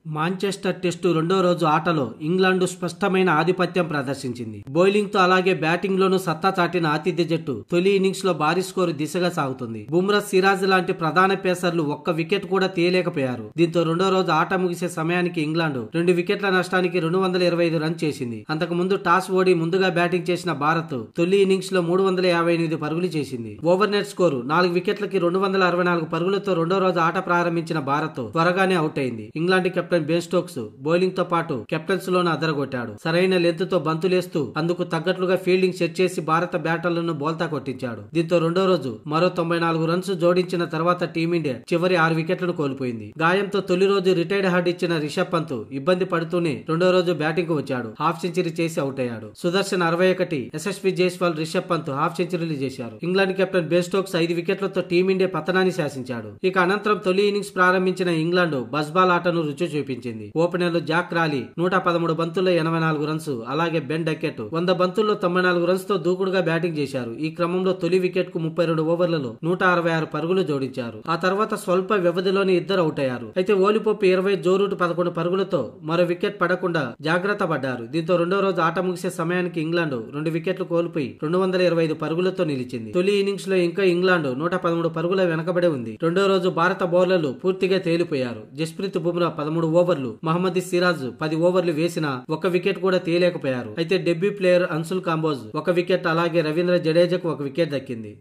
Manchester test రెండో రోజు ఆటలో ఇంగ్లాండ్ స్పష్టమైన ఆధిపత్యం ప్రదర్శించింది. బౌలింగ్ తో అలాగే బ్యాటింగ్ లోనూ సత్తా చాటిన ఆతిథ్య జట్టు తొలి ఇన్నింగ్స్ లో భారీ స్కోరు దిశగా సాగుతుంది. బుమ్రా, సిరాజ్ లాంటి ప్రధాన పేసర్లు ఒక్క వికెట్ కూడా తీయలేకపోయారు. దీంతో రెండో రోజు ఆట ముగిసే సమయానికి ఇంగ్లాండ్ 2 వికెట్ల నష్టానికి 225 రన్ చేసింది. అంతకు ముందు టాస్ ఓడి ముందుగా బ్యాటింగ్ చేసిన భారత్ తొలి ఇన్నింగ్స్ లో 358 పరుగులు చేసింది. ఓవర్ నెట్ స్కోరు 4 వికెట్లకి 264 పరుగులతో రెండో రోజు ఆట ప్రారంభించిన భారత్ త్వరగానే అవుట్ అయింది. England captain Ben Stokes bowling తో పాటు కెప్టెన్స్ లోను అదరగొట్టాడు. సరైన లెంత్ తో బంతులేస్తూ అందుకు తగ్గట్లుగా ఫీల్డింగ్ సెట్ చేసి భారత బ్యాటర్లను బోల్తా కొట్టించాడు. దీంతో రెండో రోజు మరో 94 రన్స్ జోడించిన తర్వాత టీమిండియా చివరి 6 వికెట్లను కోల్పోయింది. గాయంతో తొలి రోజు రిటైర్డ్ హార్డ్ ఇచ్చిన రిషబ్ పంత్ ఇబ్బంది పడుతూనే రెండో రోజు బ్యాటింగ్ కు వచ్చాడు. హాఫ్ సెంచరీ చేసి అవుట్ అయ్యాడు. సుదర్శన్ 61, యశస్వి జైస్వాల్, రిషబ్ పంత్ హాఫ్ సెంచరీలు చేశారు. ఇంగ్లాండ్ కెప్టెన్ బెన్ స్టోక్స్ 5 వికెట్లతో టీమిండియా పతనాన్ని శాసించాడు. ఇక అనంతరం తొలి ఇన్నింగ్స్ ప్రారంభించిన ఇంగ్లాండ్ బస్బాల్ ఆటను రుచి చూపించింది. ఓపెనర్లు జాక్ రాలీ 113 బంతుల్లో 84 రన్స్, అలాగే బెన్ డకెట్ 100 బంతుల్లో 94 రన్స్ తో దూకుడుగా బ్యాటింగ్ చేశారు. ఈ క్రమంలో తొలి వికెట్ కు 32 ఓవర్లలో 166 పరుగులు జోడించారు. ఆ తర్వాత స్వల్ప వ్యవధిలోనే ఇద్దరు అవుట్ అయ్యారు. అయితే ఓలిపోపు 20, జో రూట్ 11 పరుగులతో మరో వికెట్ పడకుండా జాగ్రత్త పడ్డారు. దీంతో రెండో రోజు ఆట ముగిసే సమయానికి ఇంగ్లాండ్ 2 వికెట్లు కోల్పోయి 225 పరుగులతో నిలిచింది. తొలి ఇన్నింగ్స్ లో ఇంకా ఇంగ్లాండ్ 113 పరుగుల వెనకబడే ఉంది. రెండో రోజు భారత బౌలర్లు పూర్తిగా తేలిపోయారు. జస్ప్రీత్ బుమ్రా 13 ఓవర్లు, మహమ్మద్ సిరాజ్ 10 ఓవర్లు వేసినా ఒక్క వికెట్ కూడా తీయలేకపోయారు. అయితే debut player Anshul Kamboj 1 wicket, అలాగే రవీంద్ర జడేజాకు 1 వికెట్ దక్కింది.